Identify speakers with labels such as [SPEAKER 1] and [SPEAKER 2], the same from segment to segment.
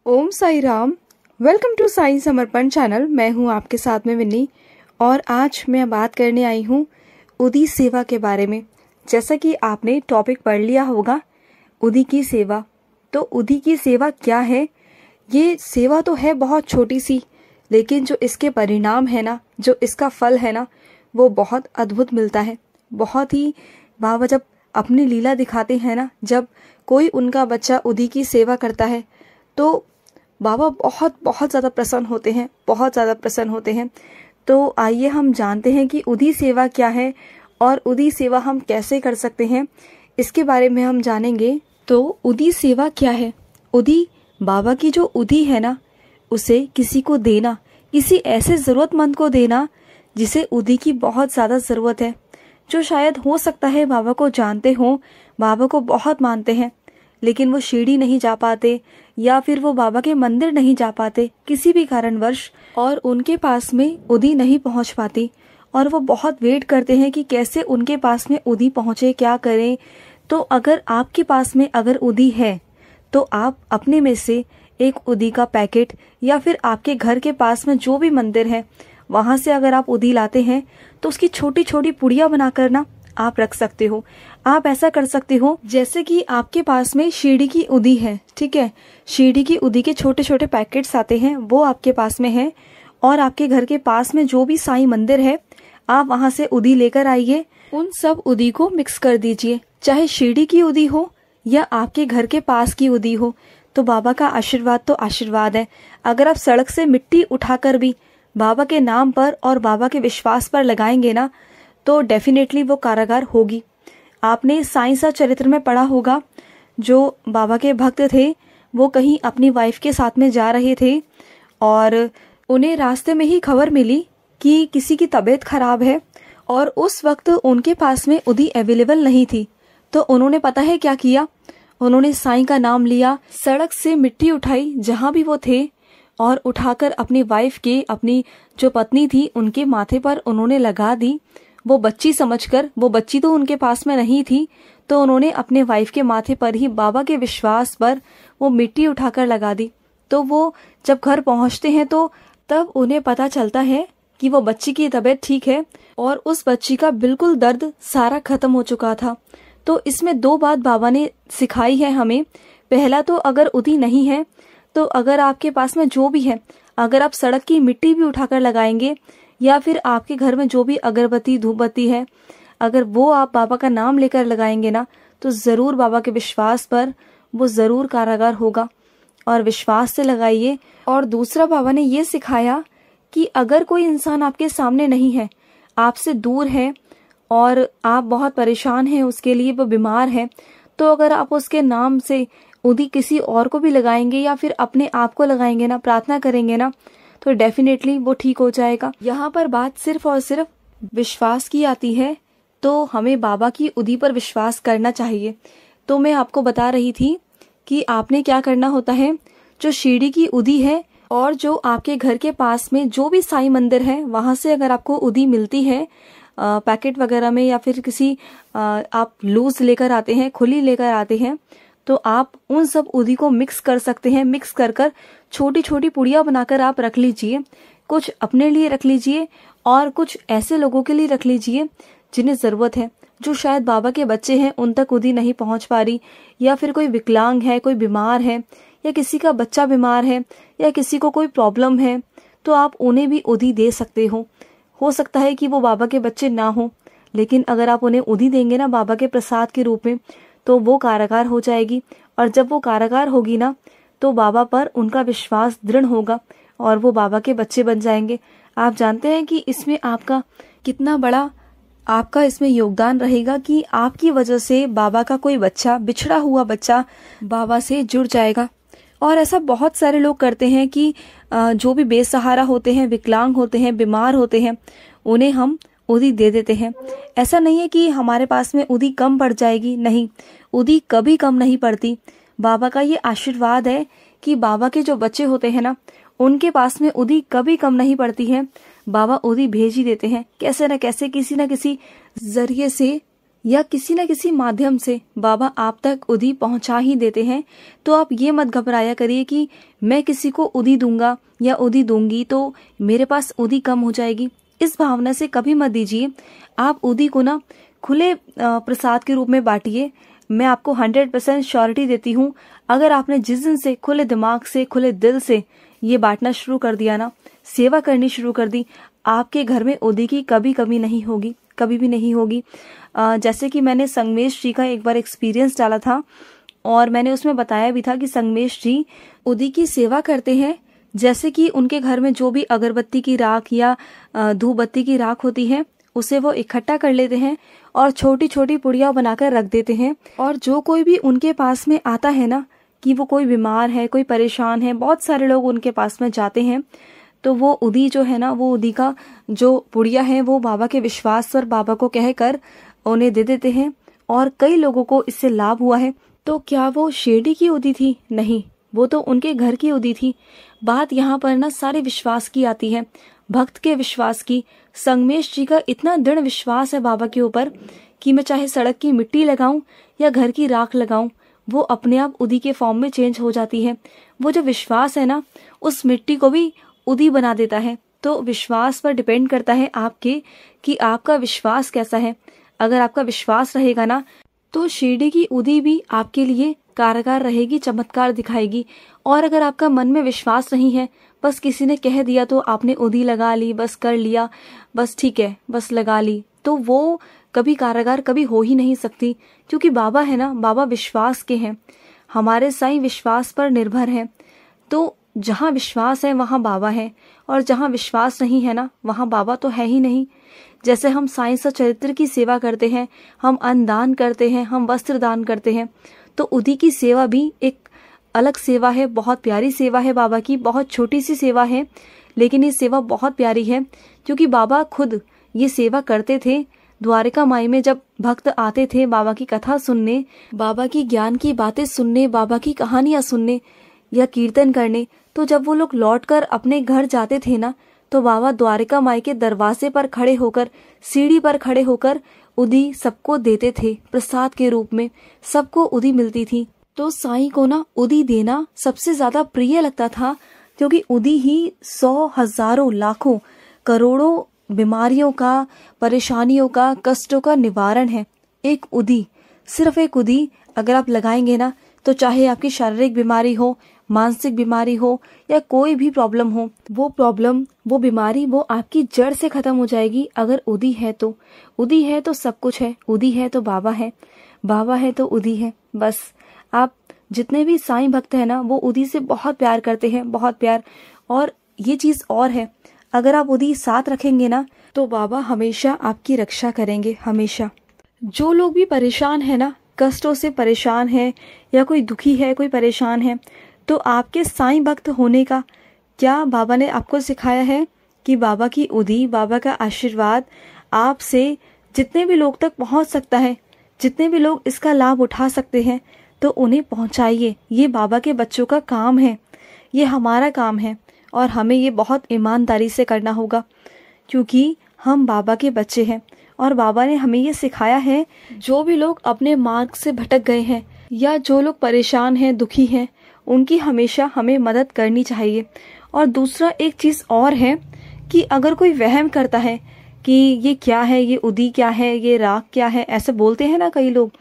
[SPEAKER 1] Om Sai Ram. Welcome to Sai Samarpan channel. मैं हूं आपके साथ में विन्नी और आज मैं बात करने आई हूं उदी सेवा के बारे में। जैसा कि आपने टॉपिक पढ़ लिया होगा उदी की सेवा। तो उदी की सेवा क्या है? ये सेवा तो है बहुत छोटी सी, लेकिन जो इसके परिणाम है ना, जो इसका फल है ना, वो बहुत अद्भुत मिलता है। बहुत ही बाबा जब अपनी लीला दिखाते हैं ना, जब कोई उनका बच्चा उदी की सेवा करता है तो बाबा बहुत बहुत ज़्यादा प्रसन्न होते हैं, बहुत ज़्यादा प्रसन्न होते हैं। तो आइए हम जानते हैं कि उदी सेवा क्या है और उदी सेवा हम कैसे कर सकते हैं, इसके बारे में हम जानेंगे। तो उदी सेवा क्या है? उदी, बाबा की जो उदी है ना, उसे किसी को देना, किसी ऐसे ज़रूरतमंद को देना जिसे उदी की बहुत ज़्यादा ज़रूरत है, जो शायद हो सकता है बाबा को जानते हों, बाबा को बहुत मानते हैं, लेकिन वो शिरडी नहीं जा पाते या फिर वो बाबा के मंदिर नहीं जा पाते किसी भी कारणवश, और उनके पास में उदी नहीं पहुंच पाती और वो बहुत वेट करते हैं कि कैसे उनके पास में उदी पहुंचे, क्या करें। तो अगर आपके पास में अगर उदी है तो आप अपने में से एक उदी का पैकेट या फिर आपके घर के पास में जो भी मंदिर है वहां से अगर आप उदी लाते हैं तो उसकी छोटी छोटी पुड़िया बनाकर ना आप रख सकते हो। आप ऐसा कर सकते हो जैसे कि आपके पास में शिरडी की उदी है, ठीक है, शिरडी की उदी के छोटे छोटे पैकेट्स आते हैं, वो आपके पास में है, और आपके घर के पास में जो भी साईं मंदिर है आप वहां से उदी लेकर आइए। उन सब उदी को मिक्स कर दीजिए, चाहे शिरडी की उदी हो या आपके घर के पास की उदी हो। तो बाबा का आशीर्वाद तो आशीर्वाद है। अगर आप सड़क से मिट्टी उठाकर भी बाबा के नाम पर और बाबा के विश्वास पर लगाएंगे ना, तो डेफिनेटली वो कारागार होगी। आपने साईं सा चरित्र में पढ़ा होगा, जो बाबा के भक्त थे वो कहीं अपनी वाइफ के साथ में जा रहे थे और उन्हें रास्ते में ही खबर मिली कि किसी की तबीयत खराब है, और उस वक्त उनके पास में उदी अवेलेबल नहीं थी। तो उन्होंने पता है क्या किया? उन्होंने साईं का नाम लिया, सड़क से मिट्टी उठाई जहां भी वो थे, और उठाकर अपनी वाइफ के, अपनी जो पत्नी थी उनके माथे पर उन्होंने लगा दी। वो बच्ची समझकर, वो बच्ची तो उनके पास में नहीं थी, तो उन्होंने अपने वाइफ के माथे पर ही बाबा के विश्वास पर वो मिट्टी उठाकर लगा दी। तो वो जब घर पहुंचते हैं तो तब उन्हें पता चलता है कि वो बच्ची की तबीयत ठीक है और उस बच्ची का बिल्कुल दर्द सारा खत्म हो चुका था। तो इसमें दो बात बाबा ने सिखाई है हमें। पहला तो अगर उदी नहीं है तो अगर आपके पास में जो भी है, अगर आप सड़क की मिट्टी भी उठाकर लगाएंगे या फिर आपके घर में जो भी अगरबत्ती धूपबत्ती है, अगर वो आप बाबा का नाम लेकर लगाएंगे ना, तो जरूर बाबा के विश्वास पर वो जरूर कारागार होगा। और विश्वास से लगाइए। और दूसरा बाबा ने ये सिखाया कि अगर कोई इंसान आपके सामने नहीं है, आपसे दूर है और आप बहुत परेशान हैं उसके लिए, वो बीमार है, तो अगर आप उसके नाम से उदी किसी और को भी लगाएंगे या फिर अपने आप को लगाएंगे ना, प्रार्थना करेंगे ना, तो डेफिनेटली वो ठीक हो जाएगा। यहाँ पर बात सिर्फ और सिर्फ विश्वास की आती है, तो हमें बाबा की उदी पर विश्वास करना चाहिए। तो मैं आपको बता रही थी कि आपने क्या करना होता है। जो शिरडी की उदी है और जो आपके घर के पास में जो भी साईं मंदिर है वहां से अगर आपको उदी मिलती है पैकेट वगैरह में, या फिर किसी आप लूज लेकर आते हैं, खुली लेकर आते हैं, तो आप उन सब उदी को मिक्स कर सकते हैं। मिक्स कर कर छोटी छोटी पुड़िया बनाकर आप रख लीजिए। कुछ अपने लिए रख लीजिए और कुछ ऐसे लोगों के लिए रख लीजिए जिन्हें जरूरत है, जो शायद बाबा के बच्चे हैं, उन तक उदी नहीं पहुंच पा रही, या फिर कोई विकलांग है, कोई बीमार है, या किसी का बच्चा बीमार है, या किसी को कोई प्रॉब्लम है, तो आप उन्हें भी उदी दे सकते हो सकता है कि वो बाबा के बच्चे ना हो, लेकिन अगर आप उन्हें उदी देंगे ना बाबा के प्रसाद के रूप में, तो वो कारागार हो जाएगी। और जब वो कारागार होगी ना, तो बाबा पर उनका विश्वास दृढ़ होगा और वो बाबा के बच्चे बन जाएंगे। आप जानते हैं कि इसमें आपका कितना बड़ा आपका इसमें योगदान रहेगा कि आपकी वजह से बाबा का कोई बच्चा, बिछड़ा हुआ बच्चा, बाबा से जुड़ जाएगा। और ऐसा बहुत सारे लोग करते हैं कि जो भी बेसहारा होते हैं, विकलांग होते हैं, बीमार होते हैं, उन्हें हम उदी दे देते हैं। ऐसा नहीं है कि हमारे पास में उदी कम पड़ जाएगी, नहीं, उदी कभी कम नहीं पड़ती। बाबा का ये आशीर्वाद है कि बाबा के जो बच्चे होते हैं ना, उनके पास में उदी कभी कम नहीं पड़ती है। बाबा उदी भेज ही देते हैं, कैसे न कैसे, किसी न किसी जरिए से या किसी न किसी माध्यम से बाबा आप तक उदी पहुंचा ही देते हैं। तो आप ये मत घबराया करिए कि मैं किसी को उदी दूंगा या उदी दूंगी तो मेरे पास उदी कम हो जाएगी। इस भावना से कभी मत दीजिए। आप उदी को ना खुले प्रसाद के रूप में बांटिए। मैं आपको 100% श्योरिटी देती हूँ, अगर आपने जिस दिन से खुले दिमाग से, खुले दिल से ये बांटना शुरू कर दिया ना, सेवा करनी शुरू कर दी, आपके घर में उदी की कभी कमी नहीं होगी, कभी भी नहीं होगी। जैसे कि मैंने संगमेश जी का एक बार एक्सपीरियंस डाला था और मैंने उसमें बताया भी था कि संगमेश जी उदी की सेवा करते हैं। जैसे कि उनके घर में जो भी अगरबत्ती की राख या धूप बत्ती की राख होती है उसे वो इकट्ठा कर लेते हैं और छोटी छोटी पुड़िया बनाकर रख देते हैं। और जो कोई भी उनके पास में आता है ना, कि वो कोई बीमार है, कोई परेशान है, बहुत सारे लोग उनके पास में जाते हैं, तो वो उदी जो है ना, वो उदी का जो पुड़िया है वो बाबा के विश्वास पर बाबा को कहकर उन्हें दे देते हैं। और कई लोगों को इससे लाभ हुआ है। तो क्या वो शिरडी की उदी थी? नहीं, वो तो उनके घर की उदी थी। बात यहाँ पर ना सारे विश्वास की आती है, भक्त के विश्वास की। संगमेश जी का इतना दृढ़ विश्वास है बाबा के ऊपर कि मैं चाहे सड़क की मिट्टी लगाऊं या घर की राख लगाऊं, वो अपने आप उदी के फॉर्म में चेंज हो जाती है। वो जो विश्वास है ना, उस मिट्टी को भी उदी बना देता है। तो विश्वास पर डिपेंड करता है आपके कि आपका विश्वास कैसा है। अगर आपका विश्वास रहेगा ना, तो शिरडी की उदी भी आपके लिए कारगर रहेगी, चमत्कार दिखाएगी। और अगर आपका मन में विश्वास नहीं है, बस किसी ने कह दिया तो आपने उदी लगा ली, बस कर लिया, बस ठीक है, बस लगा ली, तो वो कभी कारगर कभी हो ही नहीं सकती। क्योंकि बाबा है ना, बाबा विश्वास के हैं, हमारे साईं विश्वास पर निर्भर है। तो जहाँ विश्वास है वहाँ बाबा है, और जहाँ विश्वास नहीं है ना, वहाँ बाबा तो है ही नहीं। जैसे हम साईं सचरित्र की सेवा करते हैं, हम अन्न दान करते हैं, हम वस्त्र दान करते हैं, तो उदी की सेवा भी एक अलग सेवा है, बहुत प्यारी सेवा है बाबा की। बहुत छोटी सी सेवा है, लेकिन ये सेवा बहुत प्यारी है, क्योंकि बाबा खुद ये सेवा करते थे। द्वारिका माई में जब भक्त आते थे बाबा की कथा सुनने, बाबा की ज्ञान की बातें सुनने, बाबा की कहानियां सुनने या कीर्तन करने, तो जब वो लोग लौटकर अपने घर जाते थे ना, तो बाबा द्वारिका माई के दरवाजे पर खड़े होकर, सीढ़ी पर खड़े होकर उदी सबको देते थे प्रसाद के रूप में। सबको उदी मिलती थी। तो साईं को ना उदी देना सबसे ज्यादा प्रिय लगता था, क्योंकि उदी ही 100 हजारों लाखों करोड़ों बीमारियों का, परेशानियों का, कष्टों का निवारण है। एक उदी, सिर्फ एक उदी अगर आप लगाएंगे ना, तो चाहे आपकी शारीरिक बीमारी हो, मानसिक बीमारी हो या कोई भी प्रॉब्लम हो, वो प्रॉब्लम, वो बीमारी, वो आपकी जड़ से खत्म हो जाएगी। अगर उदी है तो, उदी है तो सब कुछ है, उदी है तो बाबा है, बाबा है तो उदी है। बस आप जितने भी साईं भक्त है ना, वो उदी से बहुत प्यार करते हैं, बहुत प्यार। और ये चीज और है, अगर आप उदी साथ रखेंगे ना, तो बाबा हमेशा आपकी रक्षा करेंगे, हमेशा। जो लोग भी परेशान है ना, कष्टों से परेशान है, या कोई दुखी है, कोई परेशान है, तो आपके साईं भक्त होने का क्या बाबा ने आपको सिखाया है कि बाबा की उदी, बाबा का आशीर्वाद आपसे जितने भी लोग तक पहुंच सकता है, जितने भी लोग इसका लाभ उठा सकते हैं, तो उन्हें पहुंचाइए। ये बाबा के बच्चों का काम है, ये हमारा काम है, और हमें ये बहुत ईमानदारी से करना होगा, क्योंकि हम बाबा के बच्चे हैं। और बाबा ने हमें ये सिखाया है, जो भी लोग अपने मार्ग से भटक गए हैं या जो लोग परेशान हैं, दुखी हैं, उनकी हमेशा हमें मदद करनी चाहिए। और दूसरा एक चीज़ और है कि अगर कोई वहम करता है कि ये क्या है, ये उदी क्या है, ये राख क्या है, ऐसे बोलते हैं ना कई लोग,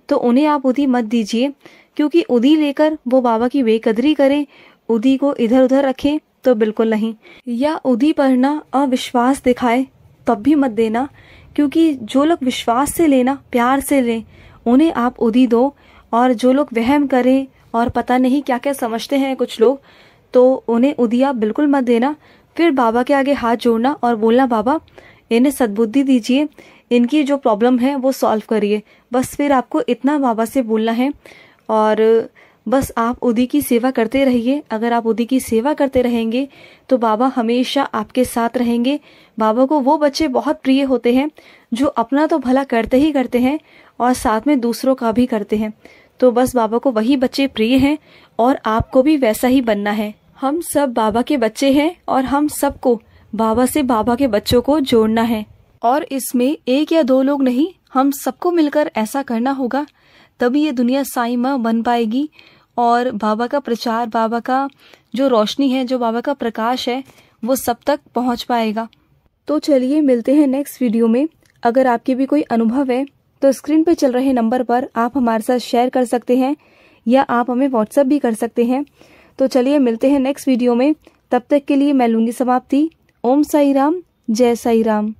[SPEAKER 1] तो उन्हें आप उदी मत दीजिए। क्योंकि उदी लेकर वो बाबा की बेकदरी करें, उदी को इधर उधर रखें, तो बिल्कुल नहीं। या उदी पर ना अविश्वास दिखाए, तब भी मत देना। क्योंकि जो लोग विश्वास से लेना, प्यार से लें, उन्हें आप उदी दो। और जो लोग वहम करें और पता नहीं क्या क्या समझते हैं कुछ लोग, तो उन्हें उदी आप बिल्कुल मत देना। फिर बाबा के आगे हाथ जोड़ना और बोलना, बाबा इन्हें सद्बुद्धि दीजिए, इनकी जो प्रॉब्लम है वो सॉल्व करिए। बस फिर आपको इतना बाबा से बोलना है, और बस आप उदी की सेवा करते रहिए। अगर आप उदी की सेवा करते रहेंगे तो बाबा हमेशा आपके साथ रहेंगे। बाबा को वो बच्चे बहुत प्रिय होते हैं जो अपना तो भला करते ही करते हैं और साथ में दूसरों का भी करते हैं। तो बस बाबा को वही बच्चे प्रिय हैं, और आपको भी वैसा ही बनना है। हम सब बाबा के बच्चे हैं, और हम सबको बाबा से बाबा के बच्चों को जोड़ना है। और इसमें एक या दो लोग नहीं, हम सबको मिलकर ऐसा करना होगा, तभी ये दुनिया साईं माँ बन पाएगी और बाबा का प्रचार, बाबा का जो रोशनी है, जो बाबा का प्रकाश है, वो सब तक पहुंच पाएगा। तो चलिए मिलते हैं नेक्स्ट वीडियो में। अगर आपके भी कोई अनुभव है तो स्क्रीन पे चल रहे नंबर पर आप हमारे साथ शेयर कर सकते हैं या आप हमें व्हाट्सएप भी कर सकते हैं। तो चलिए मिलते हैं नेक्स्ट वीडियो में। तब तक के लिए मैं लूंगी समाप्ति। ओम साई राम, जय साई राम।